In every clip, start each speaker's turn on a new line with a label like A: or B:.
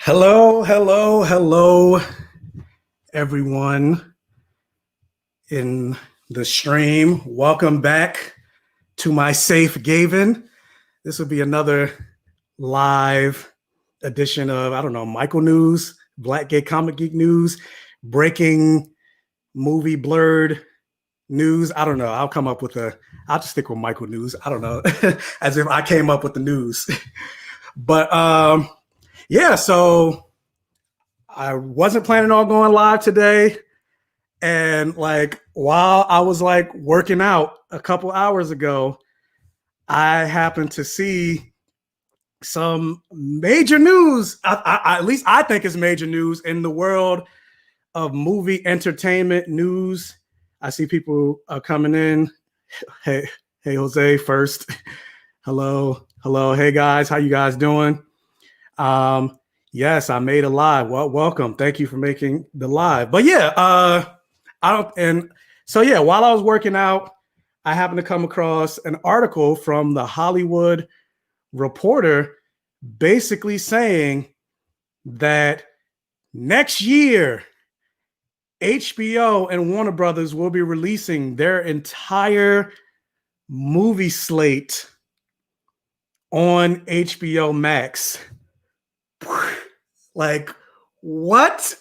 A: Hello, hello, hello, everyone in the stream. Welcome back to my safe Gavin. This will be another live edition of, I don't know, Michael News, Black Gay Comic Geek News, breaking movie blurred news. I don't know. I'll just stick with Michael News. I don't know, as if I came up with the news. But yeah, so I wasn't planning on going live today. And while I was working out a couple hours ago, I happened to see some major news. At least I think it's major news in the world of movie entertainment news. I see people coming in. Hey, Jose first. Hello. Hey guys, how you guys doing? Yes, I made a live. Well, welcome. Thank you for making the live. But yeah, while I was working out, I happened to come across an article from the Hollywood Reporter basically saying that next year, HBO and Warner Brothers will be releasing their entire movie slate on HBO Max. Like, what?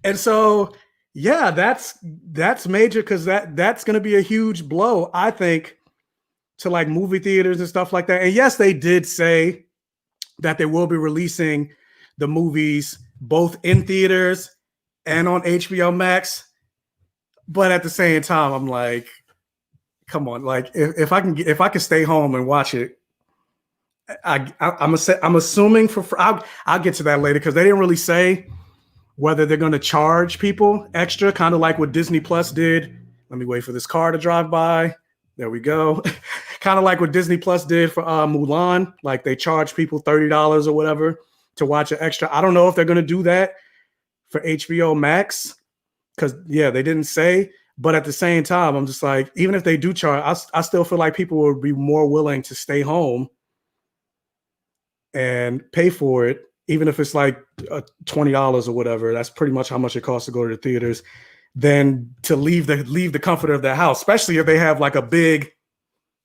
A: And so, yeah, that's major because that's going to be a huge blow, I think, to movie theaters and stuff like that. And yes, they did say that they will be releasing the movies both in theaters and on HBO Max. But at the same time, I'm like, come on, if I can stay home and watch it, I'm assuming I'll get to that later because they didn't really say whether they're going to charge people extra, kind of like what Disney Plus did. Let me wait for this car to drive by. There we go. Kind of like what Disney Plus did for Mulan. Like they charge people $30 or whatever to watch an extra. I don't know if they're going to do that for HBO Max because, yeah, they didn't say. But at the same time, I'm just like, even if they do charge, I still feel like people would be more willing to stay home and pay for it, even if it's like $20 or whatever. That's pretty much how much it costs to go to the theaters, than to leave the comfort of their house, especially if they have like a big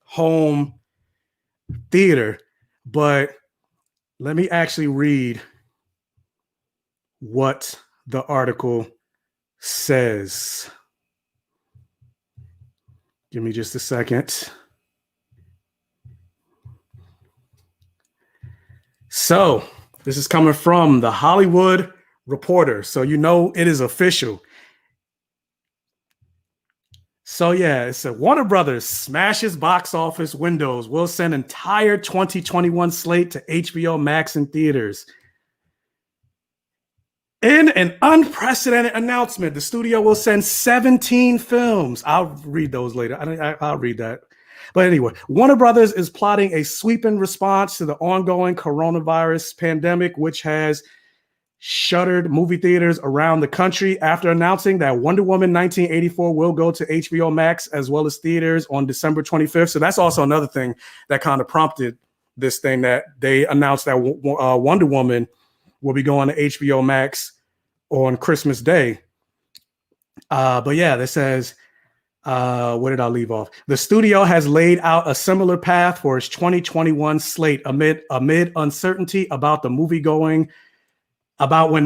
A: home theater. But let me actually read what the article says. Give me just a second. So this is coming from the Hollywood Reporter. So you know it is official. So yeah, it's a Warner Brothers smashes box office windows. Will send entire 2021 slate to HBO Max and theaters. In an unprecedented announcement, the studio will send 17 films. I'll read those later. I'll read that. But anyway, Warner Brothers is plotting a sweeping response to the ongoing coronavirus pandemic, which has shuttered movie theaters around the country after announcing that Wonder Woman 1984 will go to HBO Max as well as theaters on December 25th. So that's also another thing that kind of prompted this thing, that they announced that Wonder Woman will be going to HBO Max on Christmas Day. But yeah, this says, where did I leave off? The studio has laid out a similar path for its 2021 slate amid uncertainty about when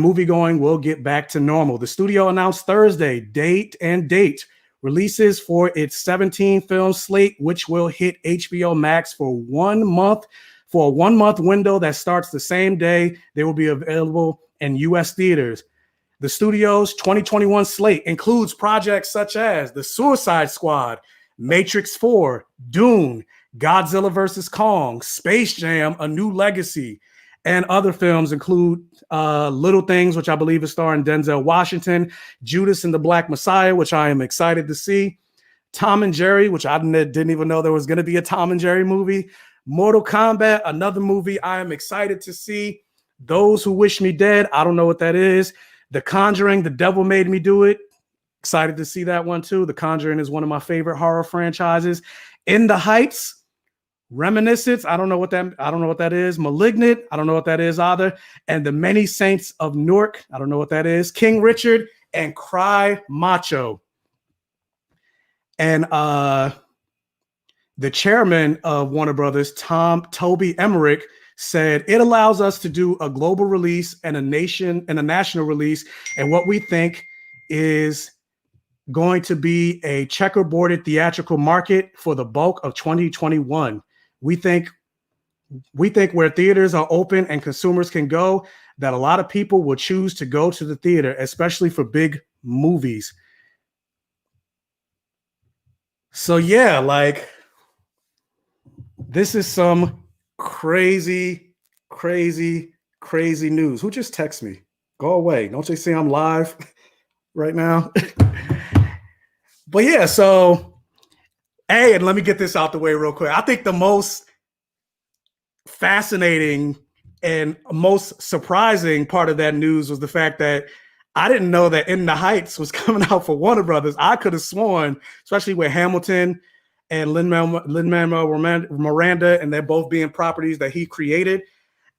A: moviegoing will get back to normal. The studio announced Thursday date releases for its 17 film slate, which will hit HBO Max for 1 month. For a 1 month window that starts the same day they will be available in U.S. theaters. The studio's 2021 slate includes projects such as The Suicide Squad, Matrix 4, Dune, Godzilla vs. Kong, Space Jam: A New Legacy, and other films include Little Things, which I believe is starring Denzel Washington, Judas and the Black Messiah, which I am excited to see, Tom and Jerry, which I didn't even know there was going to be a Tom and Jerry movie, Mortal Kombat, another movie I am excited to see, Those Who Wish Me Dead, I don't know what that is, The Conjuring, The Devil Made Me Do It, excited to see that one too. The Conjuring is one of my favorite horror franchises. In the Heights, Reminiscence, I don't know what that is. Malignant, I don't know what that is either. And The Many Saints of Newark, I don't know what that is. King Richard and Cry Macho. And the chairman of Warner Brothers, Toby Emmerich, said it allows us to do a global release and a national release, and what we think is going to be a checkerboarded theatrical market for the bulk of 2021. We think where theaters are open and consumers can go, that a lot of people will choose to go to the theater, especially for big movies. So yeah, like, this is some crazy, crazy, crazy news. Who just texted me? Go away. Don't you see I'm live right now? But yeah, so, hey, and let me get this out the way real quick. I think the most fascinating and most surprising part of that news was the fact that I didn't know that In the Heights was coming out for Warner Brothers. I could have sworn, especially with Hamilton and Lin-Manuel Miranda, and they're both being properties that he created,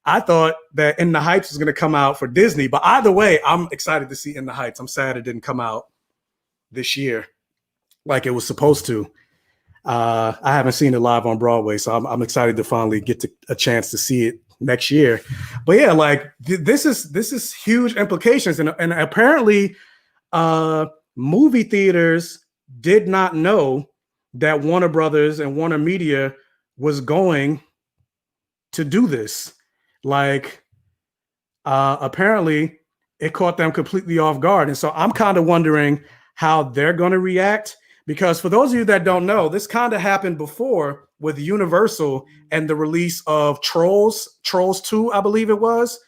A: I thought that In the Heights was going to come out for Disney. But either way, I'm excited to see In the Heights. I'm sad it didn't come out this year like it was supposed to. I haven't seen it live on Broadway, so I'm excited to finally get a chance to see it next year. But yeah, like, this is huge implications, and apparently movie theaters did not know that Warner Brothers and Warner Media was going to do this. Like, apparently it caught them completely off guard, and so I'm kind of wondering how they're going to react. Because for those of you that don't know, this kind of happened before with Universal and the release of Trolls 2, I believe it was.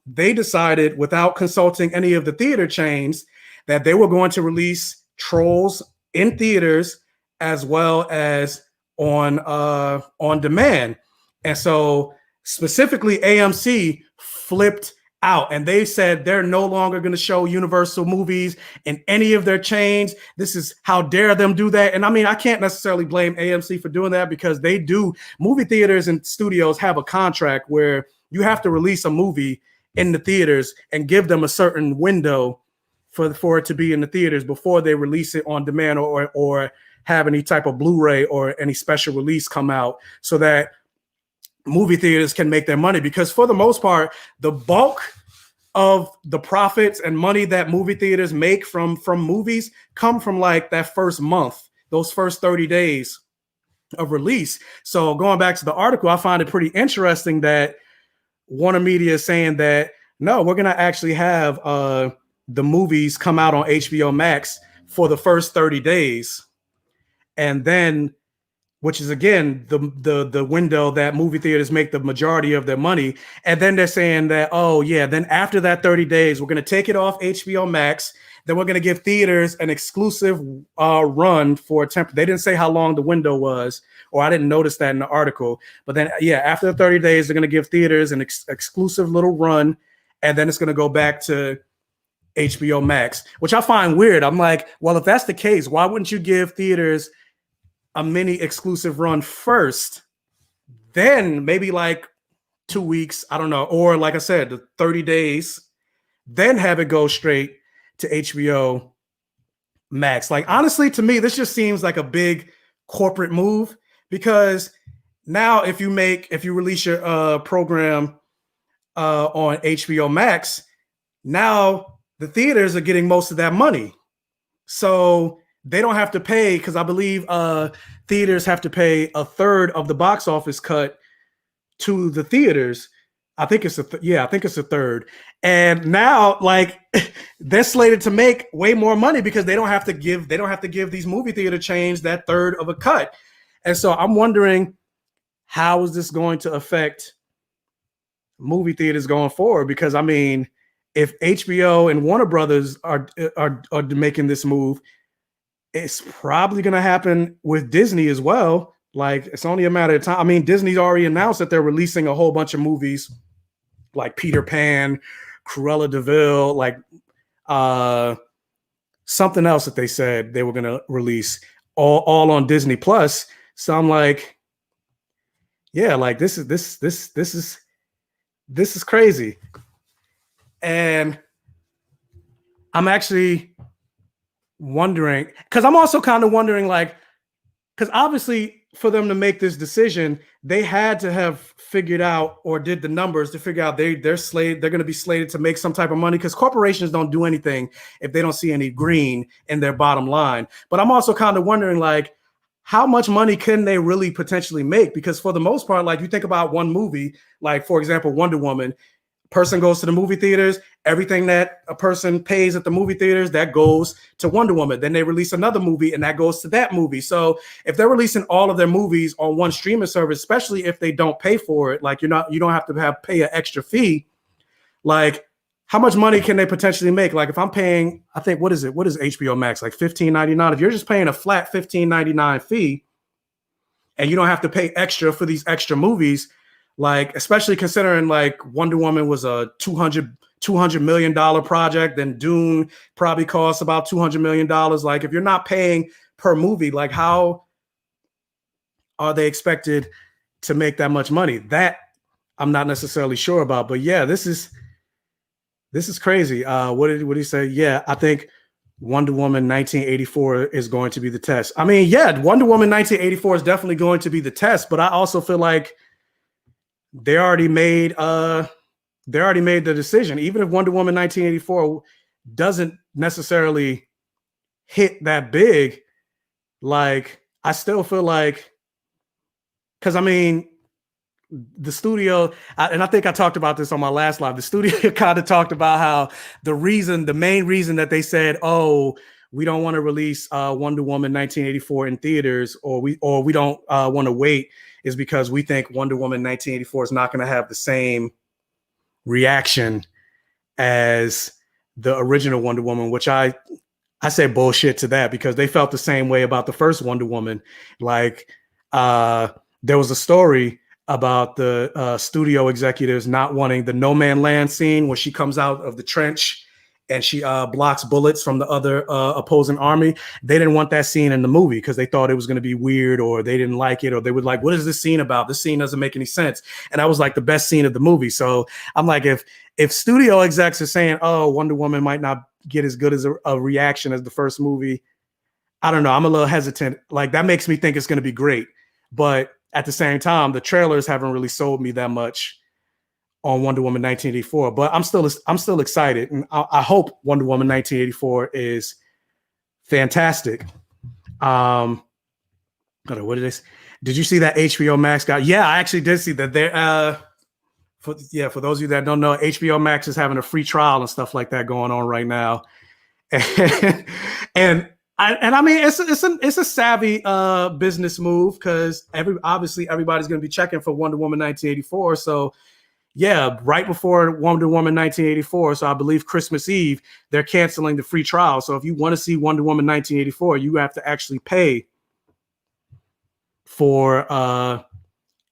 A: They decided, without consulting any of the theater chains, that they were going to release Trolls in theaters as well as on demand. And so specifically AMC flipped out, and they said they're no longer going to show Universal movies in any of their chains. This is, how dare them do that? And I mean, I can't necessarily blame AMC for doing that, because they do, movie theaters and studios have a contract where you have to release a movie in the theaters and give them a certain window for it to be in the theaters before they release it on demand or have any type of Blu-ray or any special release come out, so that movie theaters can make their money. Because for the most part, the bulk of the profits and money that movie theaters make from movies come from like that first month, those first 30 days of release. So going back to the article, I find it pretty interesting that Warner Media is saying that, no, we're going to actually have the movies come out on HBO Max for the first 30 days. And then, which is again the window that movie theaters make the majority of their money. And then they're saying that, oh yeah, then after that 30 days, we're going to take it off HBO Max. Then we're going to give theaters an exclusive run for a temp. They didn't say how long the window was, or I didn't notice that in the article. But then, yeah, after the 30 days, they're going to give theaters an exclusive little run, and then it's going to go back to HBO Max, which I find weird. I'm like, well, if that's the case, why wouldn't you give theaters a mini exclusive run first, then maybe like 2 weeks, I don't know, or like I said, the 30 days, then have it go straight to HBO Max? Like, honestly, to me, this just seems like a big corporate move, because now if you release your program on HBO Max, now the theaters are getting most of that money. So they don't have to pay, because I believe theaters have to pay a third of the box office cut to the theaters. I think it's a third. And now, like, they're slated to make way more money because they don't have to give these movie theater chains that third of a cut. And so I'm wondering, how is this going to affect movie theaters going forward? Because I mean, if HBO and Warner Brothers are making this move, it's probably going to happen with Disney as well. Like, it's only a matter of time. I mean, Disney's already announced that they're releasing a whole bunch of movies like Peter Pan, Cruella de Vil, like something else that they said they were going to release all on Disney Plus. So I'm like, Yeah, like this is crazy. And I'm actually wondering, because I'm also kind of wondering, like, because obviously for them to make this decision, they had to have figured out or did the numbers to figure out they're going to be slated to make some type of money, because corporations don't do anything if they don't see any green in their bottom line. But I'm also kind of wondering, like, how much money can they really potentially make? Because for the most part, like, you think about one movie, like for example, Wonder Woman, person goes to the movie theaters, everything that a person pays at the movie theaters, that goes to Wonder Woman. Then they release another movie and that goes to that movie. So if they're releasing all of their movies on one streaming service, especially if they don't pay for it, like you don't have to pay an extra fee, like how much money can they potentially make? Like if I'm paying, I think, what is HBO Max, like $15.99? If you're just paying a flat $15.99 fee and you don't have to pay extra for these extra movies, like especially considering like Wonder Woman was a $200 million project, then Dune probably costs about $200 million. Like if you're not paying per movie, like how are they expected to make that much money? That I'm not necessarily sure about. But yeah, this is crazy. What did he say? Yeah, I think Wonder Woman 1984 is going to be the test. I mean, yeah, Wonder Woman 1984 is definitely going to be the test, but I also feel like they already made the decision. Even if Wonder Woman 1984 doesn't necessarily hit that big, like I still feel like, because I mean, the studio, and I think I talked about this on my last live, the studio kind of talked about how the main reason that they said, oh, we don't want to release Wonder Woman 1984 in theaters, or we don't want to wait, is because we think Wonder Woman 1984 is not going to have the same reaction as the original Wonder Woman, which I say bullshit to that, because they felt the same way about the first Wonder Woman. Like there was a story about the studio executives not wanting the No Man Land scene where she comes out of the trench and she blocks bullets from the other opposing army. They didn't want that scene in the movie because they thought it was going to be weird, or they didn't like it, or they would like, what is this scene about? This scene doesn't make any sense. And that was like the best scene of the movie. So I'm like, if studio execs are saying, oh, Wonder Woman might not get as good as a reaction as the first movie, I don't know. I'm a little hesitant. Like that makes me think it's going to be great. But at the same time, the trailers haven't really sold me that much on Wonder Woman 1984, but I'm still excited, and I hope Wonder Woman 1984 is fantastic. What did they say? Did you see that HBO Max got? Yeah, I actually did see that. There, for those of you that don't know, HBO Max is having a free trial and stuff like that going on right now, and I mean it's a savvy business move, because obviously everybody's going to be checking for Wonder Woman 1984, so. Yeah, right before Wonder Woman 1984, so I believe Christmas Eve, they're canceling the free trial. So if you want to see Wonder Woman 1984, you have to actually pay for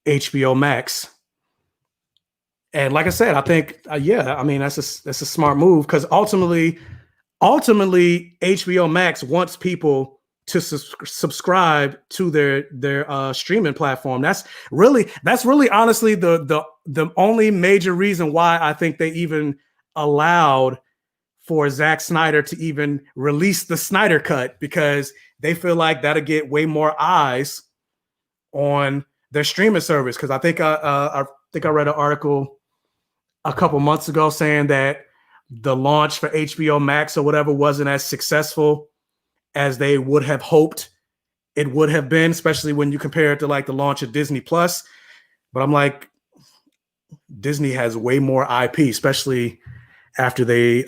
A: HBO Max. And like I said, I think I mean that's a smart move, because ultimately HBO Max wants people to subscribe to their streaming platform. That's really honestly the only major reason why I think they even allowed for Zack Snyder to even release the Snyder Cut, because they feel like that'll get way more eyes on their streaming service. Because I think I read an article a couple months ago saying that the launch for HBO Max or whatever wasn't as successful as they would have hoped it would have been, especially when you compare it to like the launch of Disney Plus. But I'm like, Disney has way more IP, especially after they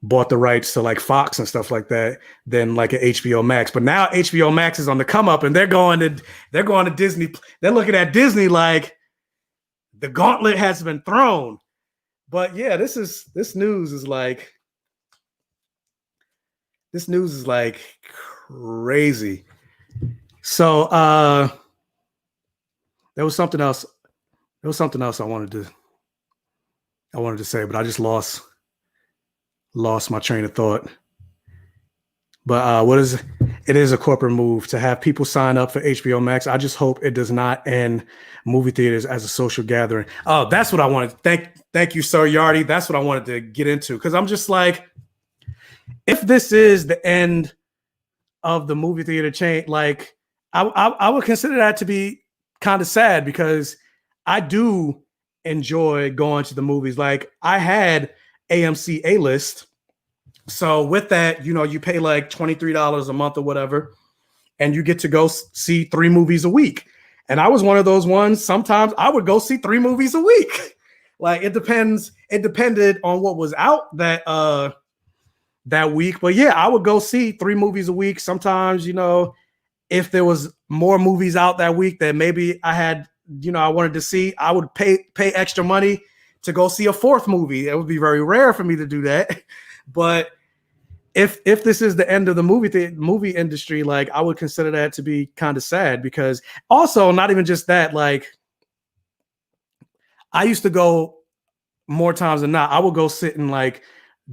A: bought the rights to like Fox and stuff like that, than like an HBO Max. But now HBO Max is on the come up, and they're going to Disney. They're looking at Disney like the gauntlet has been thrown. But yeah, this news is like crazy. So there was something else I wanted to say, but I just lost my train of thought. But it is a corporate move to have people sign up for HBO Max. I just hope it does not end movie theaters as a social gathering. Oh, that's what I wanted. Thank you, Sir Yardy. That's what I wanted to get into, because I'm just like, if this is the end of the movie theater chain, like I would consider that to be kind of sad, because I do enjoy going to the movies. Like, I had AMC A-list. So with that, you pay like $23 a month or whatever, and you get to go see 3 movies a week. And I was one of those ones. Sometimes I would go see 3 movies a week. Like, it depended on what was out that week. But yeah, I would go see 3 movies a week. Sometimes, if there was more movies out that week that maybe I had, I wanted to see, I would pay extra money to go see a 4th movie. It would be very rare for me to do that. But if this is the end of the movie industry, like, I would consider that to be kind of sad, because also, not even just that, like, I used to go more times than not. I would go sit in like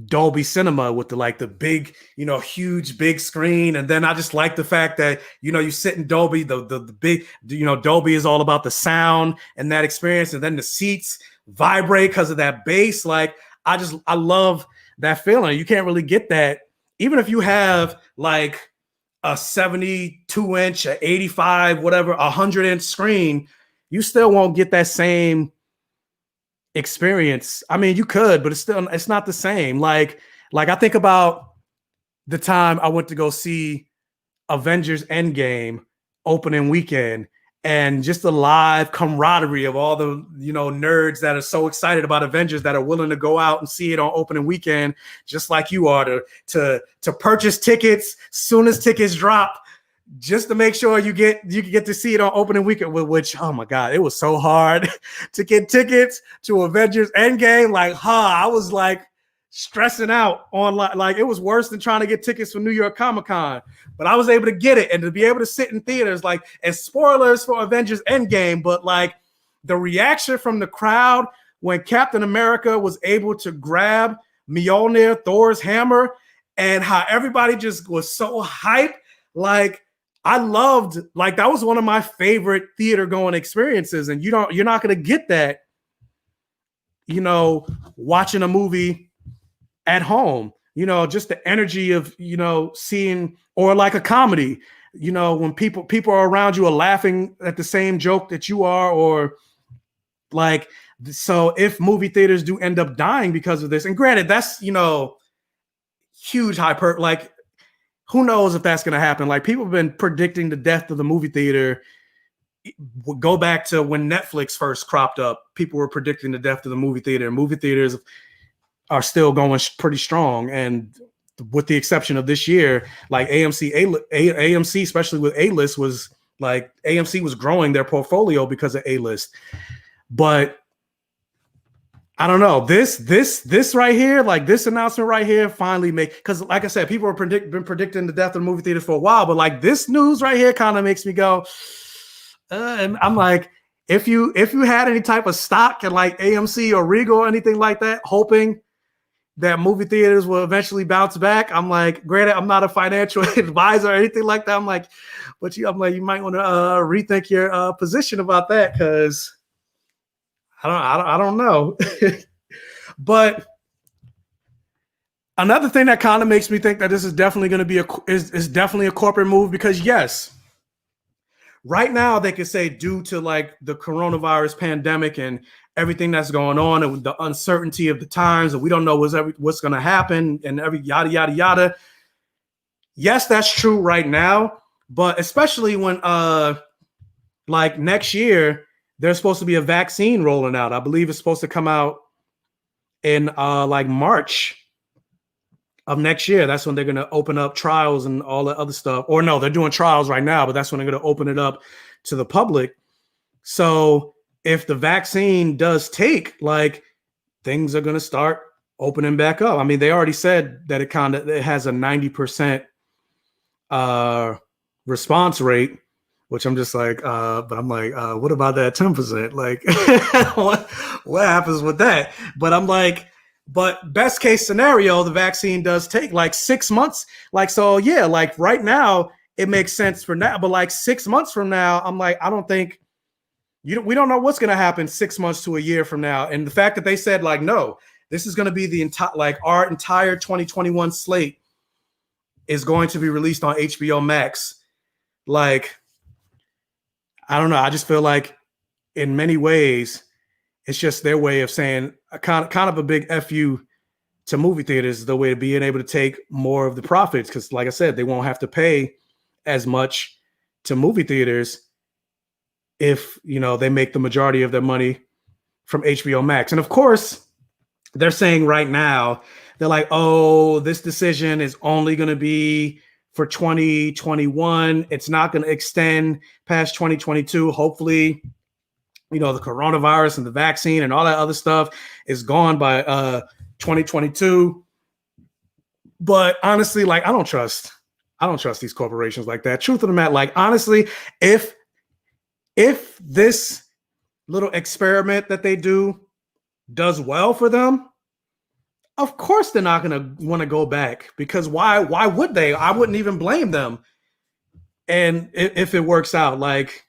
A: Dolby Cinema with the big, huge big screen. And then I just like the fact that, you sit in Dolby, the big, Dolby is all about the sound and that experience. And then the seats vibrate because of that bass. Like, I love that feeling. You can't really get that. Even if you have like a 72-inch, a 85, whatever, 100-inch screen, you still won't get that same experience. I mean, you could, but it's not the same. Like I think about the time I went to go see Avengers Endgame opening weekend, and just the live camaraderie of all the, nerds that are so excited about Avengers that are willing to go out and see it on opening weekend, just like you are, to purchase tickets soon as tickets drop, just to make sure you can get to see it on opening weekend. Which, oh my God, it was so hard to get tickets to Avengers Endgame. Like, I was like stressing out online. Like, it was worse than trying to get tickets for New York Comic-Con. But I was able to get it, and to be able to sit in theaters, like, and spoilers for Avengers Endgame, but like the reaction from the crowd when Captain America was able to grab Mjolnir, Thor's hammer, and how everybody just was so hyped. Like, I loved, like, that was one of my favorite theater going experiences. And you're not going to get that, watching a movie at home, just the energy of, seeing, or like a comedy, when people are around you are laughing at the same joke that you are, or like, so if movie theaters do end up dying because of this, and granted, that's, huge hyper, like, who knows if that's going to happen? Like, people have been predicting the death of the movie theater. Go back to when Netflix first cropped up. People were predicting the death of the movie theater. Movie theaters are still going pretty strong. And with the exception of this year, like AMC, especially with A-list, was like, AMC was growing their portfolio because of A-list. But I don't know, this right here, like this announcement right here, finally because like I said, people have been predicting the death of the movie theater for a while, but like this news right here kind of makes me go, and I'm like, if you had any type of stock in like AMC or Regal or anything like that, hoping that movie theaters will eventually bounce back, I'm like, granted, I'm not a financial advisor or anything like that. I'm like, I'm like, you might want to rethink your position about that, because I don't know. But another thing that kind of makes me think that this is definitely going to be is definitely a corporate move, because yes, right now they could say, due to like the coronavirus pandemic and everything that's going on, and the uncertainty of the times, and we don't know what's going to happen, and every yada yada yada. Yes, that's true right now, but especially when like next year, there's supposed to be a vaccine rolling out. I believe it's supposed to come out in like March of next year. That's when they're going to open up trials and all the other stuff. Or no, they're doing trials right now, but that's when they're going to open it up to the public. So if the vaccine does take, like, things are going to start opening back up. I mean, they already said that it has a 90% response rate, which I'm just like, but I'm like, what about that 10%? Like, what happens with that? But I'm like, But best case scenario, the vaccine does take like 6 months. Like, so yeah, like right now, it makes sense for now. But like 6 months from now, I'm like, I don't think we don't know what's going to happen 6 months to a year from now. And the fact that they said like, no, this is going to be the entire, like our entire 2021 slate is going to be released on HBO Max. Like, I don't know. I just feel like in many ways, it's just their way of saying kind of a big FU to movie theaters, the way of being able to take more of the profits. Because like I said, they won't have to pay as much to movie theaters if, you know, they make the majority of their money from HBO Max. And of course, they're saying right now, they're like, oh, this decision is only going to be for 2021. It's not going to extend past 2022. Hopefully, you know, the coronavirus and the vaccine and all that other stuff is gone by 2022. But honestly, like, I don't trust these corporations like that. Truth of the matter, like, honestly, if this little experiment that they do does well for them, of course they're not going to want to go back, because why would they? I wouldn't even blame them. And if it works out, like,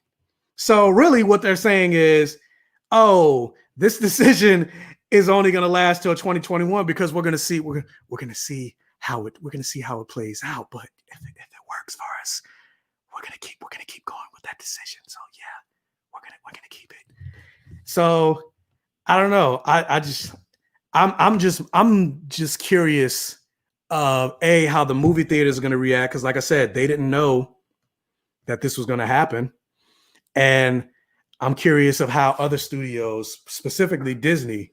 A: so really what they're saying is, oh, this decision is only going to last till 2021 because we're going to see how it plays out. But if it works for us, we're going to keep going with that decision. So yeah, we're going to keep it. So I don't know. I'm just curious of how the movie theaters are going to react, because like I said, they didn't know that this was going to happen. And I'm curious of how other studios, specifically Disney,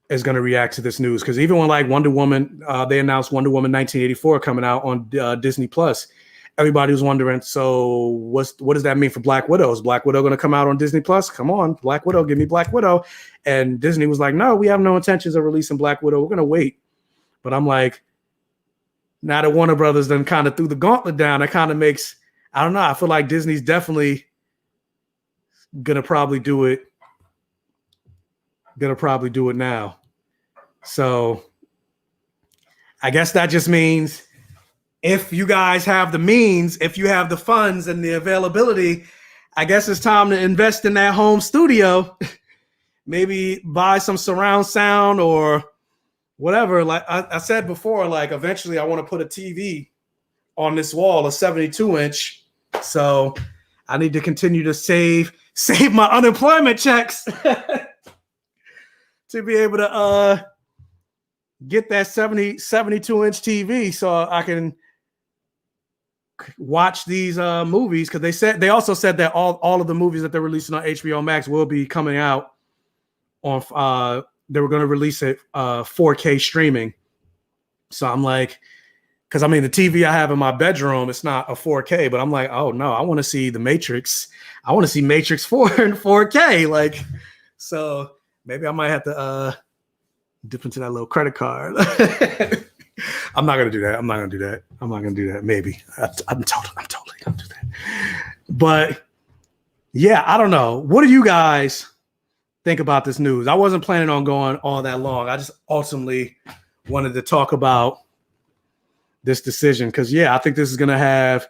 A: is going to react to this news. Because even when like Wonder Woman, they announced Wonder Woman 1984 coming out on Disney Plus, everybody was wondering, so what does that mean for Black Widow? Is Black Widow going to come out on Disney Plus? Come on, Black Widow, give me Black Widow. And Disney was like, no, we have no intentions of releasing Black Widow. We're going to wait. But I'm like, now that Warner Brothers then kind of threw the gauntlet down, that kind of makes, I don't know, I feel like Disney's definitely gonna probably do it now. So I guess that just means if you guys have the means, if you have the funds and the availability, I guess it's time to invest in that home studio. Maybe buy some surround sound or whatever. Like I said before, like eventually I want to put a TV on this wall, a 72-inch. So I need to continue to save my unemployment checks to be able to get that 72-inch TV so I can watch these movies, because they also said that all of the movies that they're releasing on HBO Max will be coming out on they were going to release it 4K streaming. So I'm like, because I mean the TV I have in my bedroom, it's not a 4K, but I'm like, oh no, I want to see The Matrix. I want to see Matrix 4 in 4K. Like, so maybe I might have to dip into that little credit card. I'm not gonna do that. Maybe I'm totally gonna do that. But yeah, I don't know. What do you guys think about this news? I wasn't planning on going all that long. I just ultimately wanted to talk about this decision because, yeah, I think this is gonna have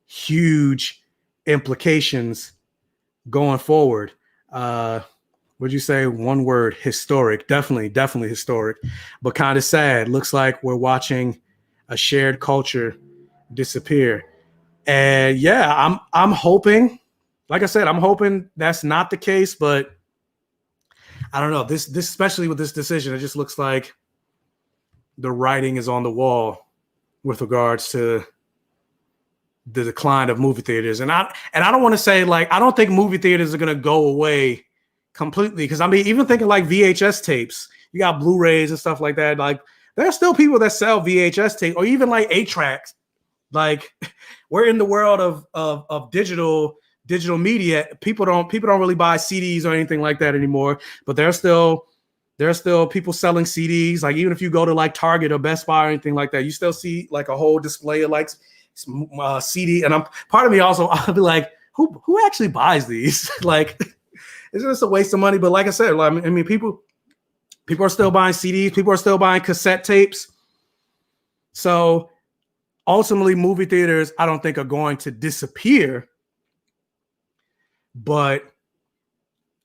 A: huge implications going forward. Would you say one word? Historic. Definitely historic, but kind of sad. Looks like we're watching a shared culture disappear. And yeah, I'm hoping, like I said, I'm hoping that's not the case, but I don't know. This especially with this decision, it just looks like the writing is on the wall with regards to the decline of movie theaters. And I don't want to say, like, I don't think movie theaters are going to go away completely, because I mean, even thinking like VHS tapes, you got Blu-rays and stuff like that. Like, there are still people that sell VHS tape or even like 8-tracks. Like, we're in the world of digital media. People don't really buy CDs or anything like that anymore. But there are still people selling CDs. Like, even if you go to like Target or Best Buy or anything like that, you still see like a whole display of like CD. And part of me also, I'll be like, who actually buys these? Like, it's just a waste of money. But like I said, I mean, people People are still buying CDs. People are still buying cassette tapes. So ultimately, movie theaters, I don't think are going to disappear, but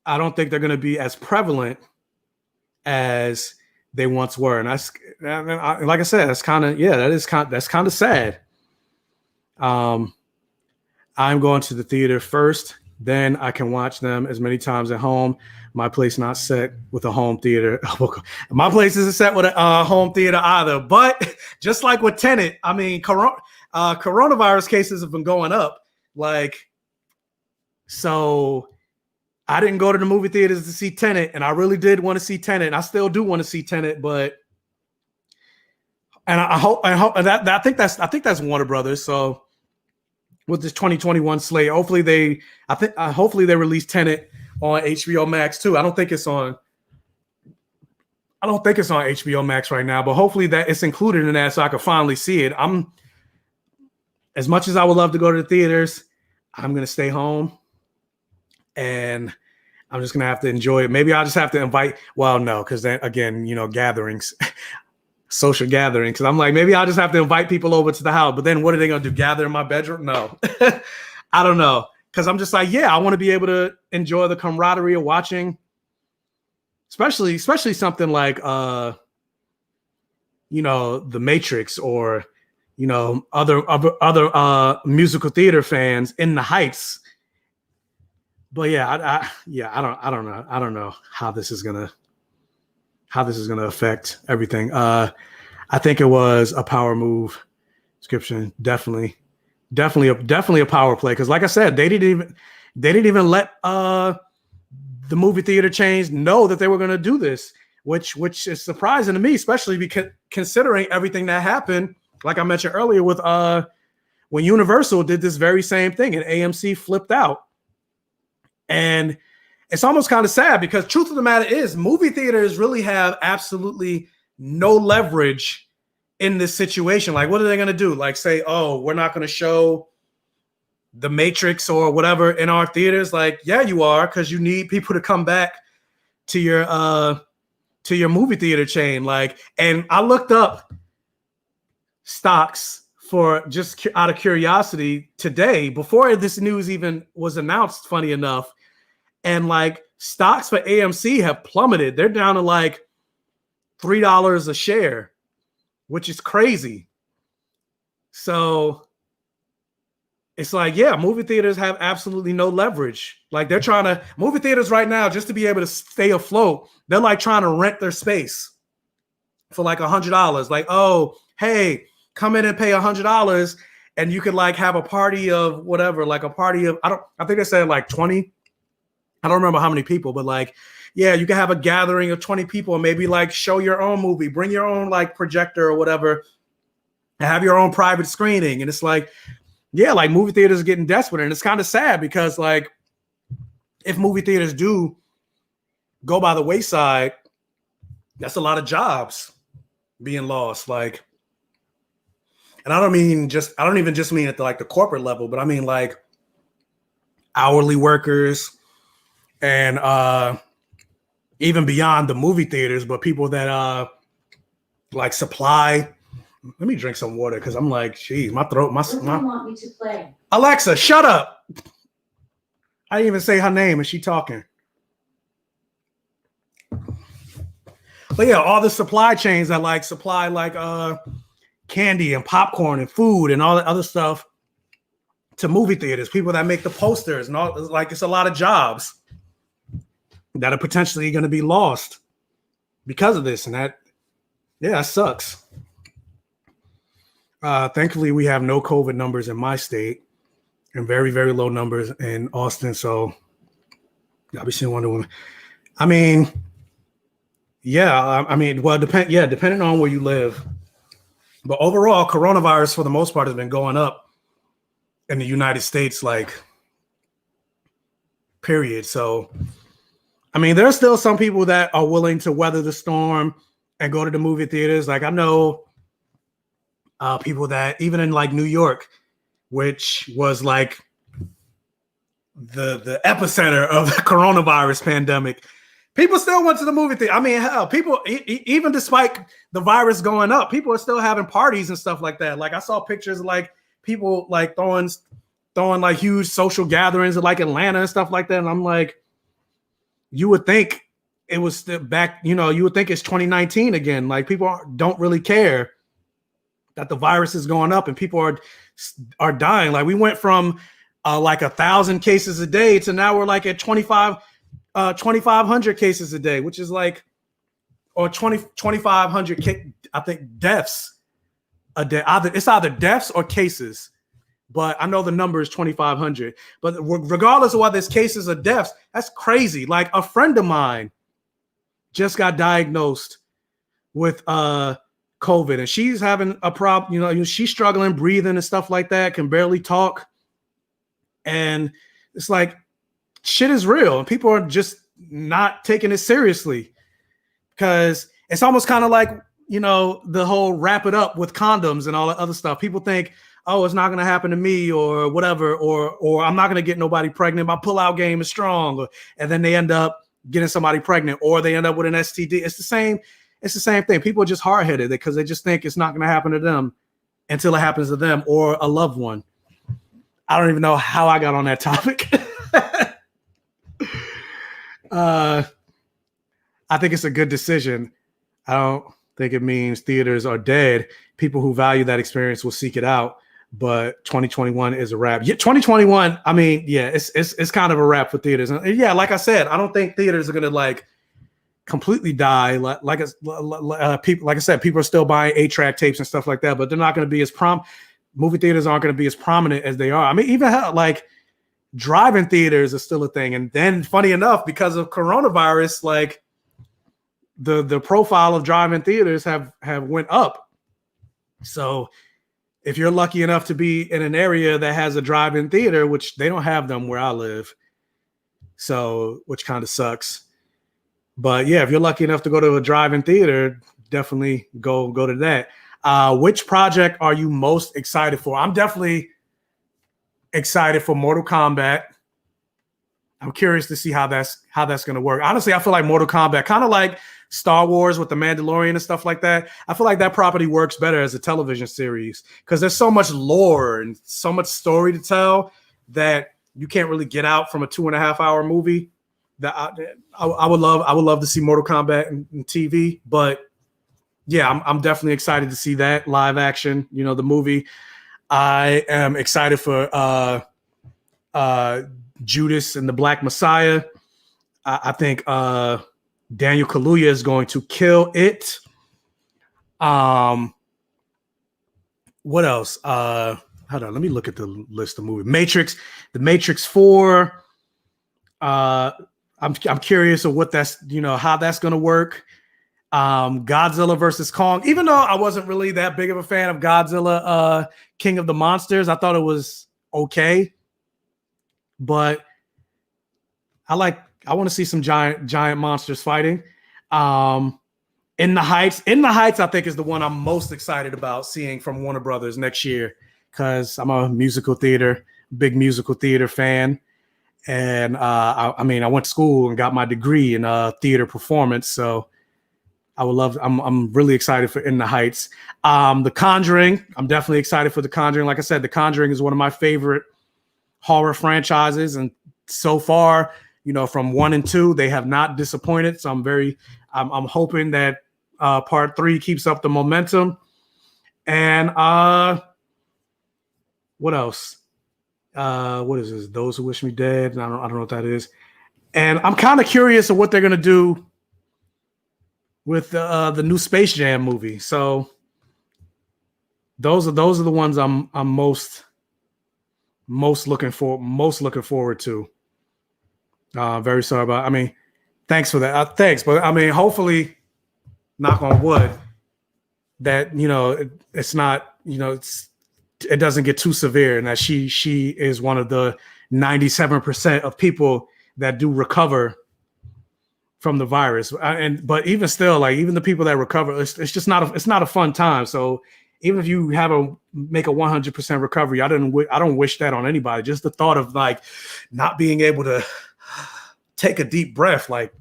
A: I don't think they're going to be as prevalent as they once were. And like I said, that's kind of sad. I'm going to the theater first, then I can watch them as many times at home. My place not set with a home theater. My place isn't set with a home theater either. But just like with Tenet, I mean, coronavirus cases have been going up. So I didn't go to the movie theaters to see Tenet, and I really did want to see Tenet. And I still do want to see Tenet, but I think that's Warner Brothers. So with this 2021 slate, hopefully they release Tenet on HBO Max too. I don't think it's on HBO Max right now, but hopefully that it's included in that so I can finally see it. As much as I would love to go to the theaters, I'm gonna stay home and I'm just gonna have to enjoy it. Maybe I'll just have to invite. Well, no, because then again, gatherings, social gatherings. Because I'm like, maybe I'll just have to invite people over to the house. But then what are they gonna do? Gather in my bedroom? No, I don't know. Because I'm just like, I want to be able to enjoy the camaraderie of watching, especially something like, The Matrix or, other musical theater fans in the Heights. But I don't know how this is gonna affect everything. I think it was a power move. Description definitely a power play, because like I said, they didn't even let the movie theater chains know that they were going to do this, which is surprising to me, especially because considering everything that happened, like I mentioned earlier, with when Universal did this very same thing and AMC flipped out. And it's almost kind of sad, because truth of the matter is movie theaters really have absolutely no leverage in this situation. Like, what are they going to do? Like, say, oh, we're not going to show The Matrix or whatever in our theaters? Like, yeah, you are, because you need people to come back to your movie theater chain. Like, and I looked up stocks for just out of curiosity today before this news even was announced, funny enough. And like, stocks for AMC have plummeted. They're down to like $3 a share, which is crazy. So it's like, movie theaters have absolutely no leverage. Like, movie theaters right now, just to be able to stay afloat, they're like trying to rent their space for like $100. Like, oh, hey, come in and pay $100 and you could like have a party of whatever, like a party of, I think they said like 20. I don't remember how many people, but like, you can have a gathering of 20 people and maybe like show your own movie, bring your own like projector or whatever, and have your own private screening. And it's like, like movie theaters are getting desperate. And it's kind of sad, because like, if movie theaters do go by the wayside, that's a lot of jobs being lost. Like, and I don't even just mean at the corporate level, but I mean like hourly workers and even beyond the movie theaters, but people that like supply. Let me drink some water, because I'm like, geez, my throat. What do you want me to play? Alexa, shut up. I didn't even say her name, and she talking. But all the supply chains that like supply like candy and popcorn and food and all that other stuff to movie theaters, people that make the posters and all, like, it's a lot of jobs that are potentially going to be lost because of this. And that sucks. Thankfully, we have no COVID numbers in my state and very, very low numbers in Austin. So I'll be seeing Wonder Woman. I mean, depending on where you live. But overall, coronavirus for the most part has been going up in the United States, like, period. So, I mean, there are still some people that are willing to weather the storm and go to the movie theaters. Like, I know people that even in like New York, which was like the epicenter of the coronavirus pandemic, People still went to the movie theater. I mean, hell, people even despite the virus going up, people are still having parties and stuff like that. Like I saw pictures of like people like throwing like huge social gatherings in like Atlanta and stuff like that. And I'm like, you would think it was still back, you would think it's 2019 again. Like people don't really care that the virus is going up and people are dying. Like we went from like 1,000 cases a day to now we're like at 2,500 cases a day, which is like, or 2,500 I think deaths a day. It's either deaths or cases, but I know the number is 2,500. But regardless of whether it's cases or deaths, that's crazy. Like a friend of mine just got diagnosed with COVID, and she's having a problem. She's struggling breathing and stuff like that, can barely talk, and it's like shit is real, and people are just not taking it seriously because it's almost kind of like the whole wrap it up with condoms and all that other stuff. People think, oh, it's not going to happen to me or whatever, or I'm not going to get nobody pregnant. My pullout game is strong, and then they end up getting somebody pregnant, or they end up with an STD. It's the same thing. People are just hard-headed because they just think it's not going to happen to them until it happens to them or a loved one. I don't even know how I got on that topic. I think it's a good decision. I don't think it means theaters are dead. People who value that experience will seek it out. But 2021 is a wrap. Yeah, 2021. I mean, yeah, it's kind of a wrap for theaters. And yeah, like I said, I don't think theaters are gonna like completely die. Like I said, people are still buying 8-track tapes and stuff like that, but they're not going to be as movie theaters aren't going to be as prominent as they are. I mean, even like drive-in theaters are still a thing. And then, funny enough, because of coronavirus, like the profile of drive-in theaters have went up. So if you're lucky enough to be in an area that has a drive-in theater, which they don't have them where I live, so which kind of sucks. But yeah, if you're lucky enough to go to a drive-in theater, definitely go to that. Which project are you most excited for? I'm definitely excited for Mortal Kombat. I'm curious to see how that's going to work. Honestly, I feel like Mortal Kombat, kind of like Star Wars with the Mandalorian and stuff like that. I feel like that property works better as a television series because there's so much lore and so much story to tell that you can't really get out from a 2.5-hour movie. That I would love to see Mortal Kombat in TV, but yeah, I'm definitely excited to see that live action. The movie. I am excited for Judas and the Black Messiah. I think Daniel Kaluuya is going to kill it. What else? Hold on, let me look at the list of movies. Matrix, The Matrix 4. I'm curious of what that's, how that's going to work. Godzilla versus Kong. Even though I wasn't really that big of a fan of Godzilla, King of the Monsters, I thought it was okay. But I want to see some giant monsters fighting. In the Heights, I think is the one I'm most excited about seeing from Warner Brothers next year because I'm a big musical theater fan. And I went to school and got my degree in theater performance. So I'm really excited for In the Heights. The Conjuring, I'm definitely excited for The Conjuring. Like I said, The Conjuring is one of my favorite horror franchises. And so far, from 1 and 2, they have not disappointed. So I'm hoping that part 3 keeps up the momentum. And what else? What is this? Those Who Wish Me Dead. I don't know what that is. And I'm kind of curious of what they're gonna do with the new Space Jam movie. So those are the ones I'm most looking forward to. Very sorry about. Thanks for that. Thanks, but hopefully, knock on wood, that it's not it doesn't get too severe, and that she is one of the 97% of people that do recover from the virus. But even still, like even the people that recover, it's just not a fun time. So even if you make a 100% recovery, I don't wish that on anybody. Just the thought of like not being able to take a deep breath, like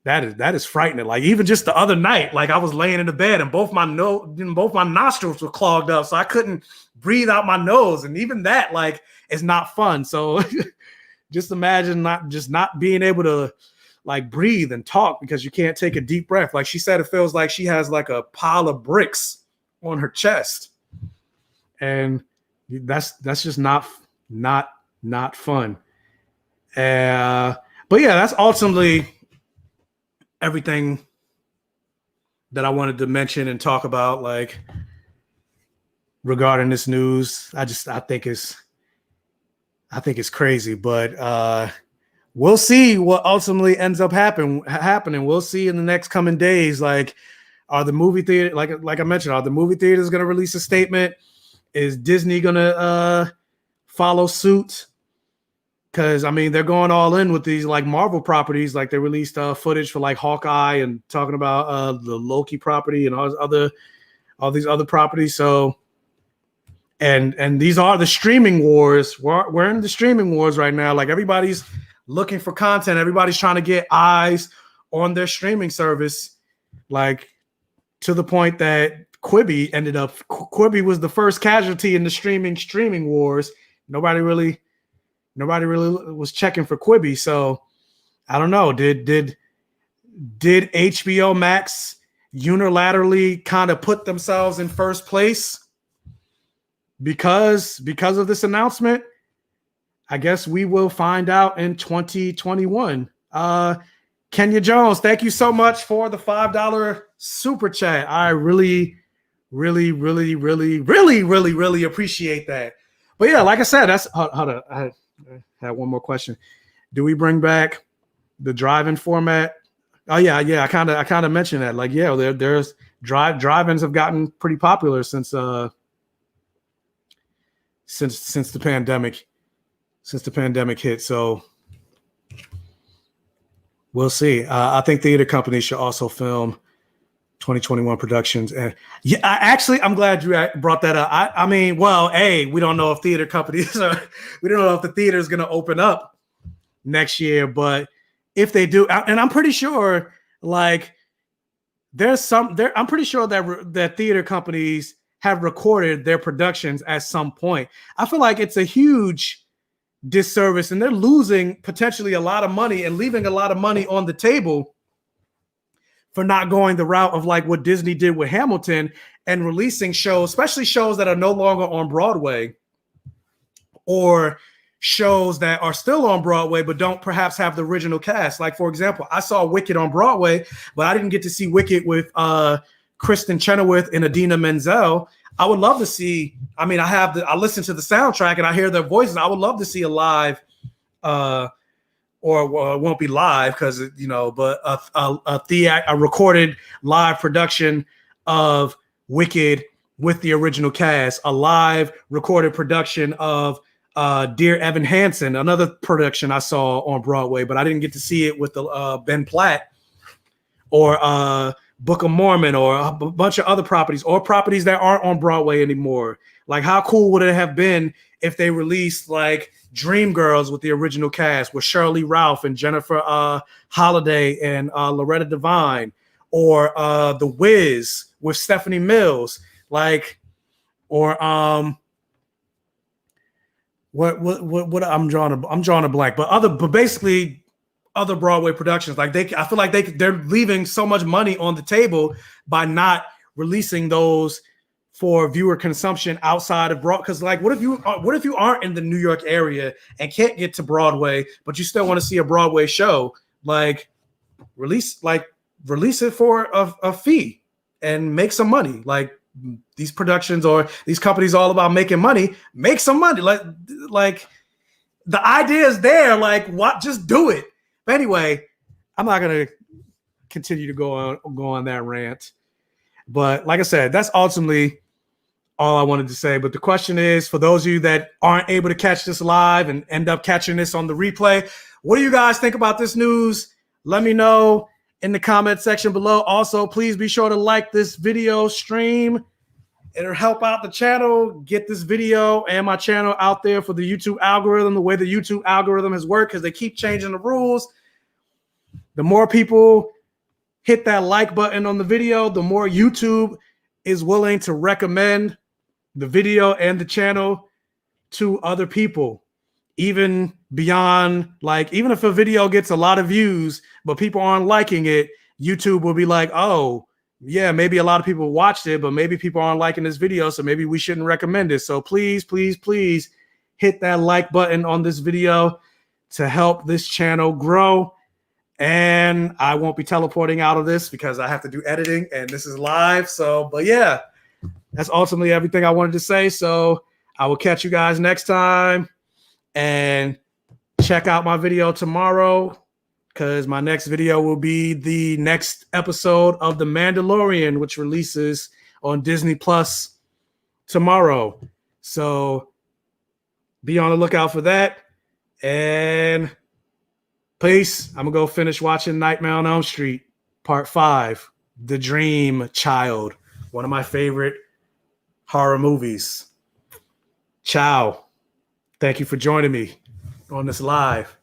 A: that is frightening. Like even just the other night, like I was laying in the bed and both my nostrils were clogged up, so I couldn't breathe out my nose, and even that like is not fun. So just imagine not being able to like breathe and talk because you can't take a deep breath. Like she said, it feels like she has like a pile of bricks on her chest, and that's just not fun. But yeah, that's ultimately everything that I wanted to mention and talk about, like regarding this news. I think it's crazy, but we'll see what ultimately ends up happening. We'll see in the next coming days. Like, are the movie theater, like I mentioned, are the movie theaters going to release a statement? Is Disney going to follow suit? Because I mean, they're going all in with these like Marvel properties. Like they released footage for like Hawkeye and talking about the Loki property and all these other properties. So, and these are the streaming wars. We're in the streaming wars right now. Like everybody's looking for content. Everybody's trying to get eyes on their streaming service. Like to the point that Quibi was the first casualty in the streaming wars. Nobody really was checking for Quibi. So I don't know. Did Hbomax unilaterally kind of put themselves in first place because of this announcement? I guess we will find out in 2021. Kenya Jones, thank you so much for the $5 super chat. I really appreciate that. But yeah, like I said, that's I had one more question. Do we bring back the drive-in format? Oh yeah. I kind of mentioned that. Like, yeah, there's drive-ins have gotten pretty popular since the pandemic hit. So we'll see. I think theater companies should also film 2021 productions. And yeah, I'm glad you brought that up. I mean, well, we don't know if theater companies we don't know if the theater is going to open up next year, but if they do, and I'm pretty sure like I'm pretty sure that theater companies have recorded their productions at some point. I feel like it's a huge disservice and they're losing potentially a lot of money and leaving a lot of money on the table for not going the route of like what Disney did with Hamilton and releasing shows, especially shows that are no longer on Broadway or shows that are still on Broadway but don't perhaps have the original cast. Like, for example, I saw Wicked on Broadway, but I didn't get to see Wicked with Kristen Chenoweth and Idina Menzel. I would love to see, I mean, I listen to the soundtrack and I hear their voices. I would love to see a live or it won't be live because, you know, but a recorded live production of Wicked with the original cast, a live recorded production of Dear Evan Hansen, another production I saw on Broadway, but I didn't get to see it with the Ben Platt or Book of Mormon or a bunch of other properties or properties that aren't on Broadway anymore. Like, how cool would it have been if they released like Dreamgirls with the original cast with Shirley Ralph and Jennifer Holliday and Loretta Devine, or The Wiz with Stephanie Mills, like, or what I'm drawing a blank, but basically other Broadway productions. Like I feel like they're leaving so much money on the table by not releasing those for viewer consumption outside of Broadway. Because like, what if you aren't in the New York area and can't get to Broadway, but you still want to see a Broadway show? Like, release it for a fee and make some money. Like, these productions or these companies all about making money. Make some money. Like the idea is there. Like, what? Just do it. But anyway, I'm not gonna continue to go on that rant. But like I said, that's ultimately all I wanted to say. But the question is, for those of you that aren't able to catch this live and end up catching this on the replay, what do you guys think about this news? Let me know in the comment section below. Also, please be sure to like this video stream. It'll help out the channel, get this video and my channel out there for the YouTube algorithm, the way the YouTube algorithm has worked, because they keep changing the rules. The more people hit that like button on the video, the more YouTube is willing to recommend the video and the channel to other people. Even beyond, like, even if a video gets a lot of views, but people aren't liking it, YouTube will be like, oh, yeah, maybe a lot of people watched it, but maybe people aren't liking this video, so maybe we shouldn't recommend it. So please, please, please hit that like button on this video to help this channel grow. And I won't be teleporting out of this because I have to do editing and this is live. So, but yeah, that's ultimately everything I wanted to say. So I will catch you guys next time. And check out my video tomorrow because my next video will be the next episode of The Mandalorian, which releases on Disney Plus tomorrow. So be on the lookout for that. And peace. I'm going to go finish watching Nightmare on Elm Street, Part 5, The Dream Child, one of my favorite horror movies. Ciao. Thank you for joining me on this live.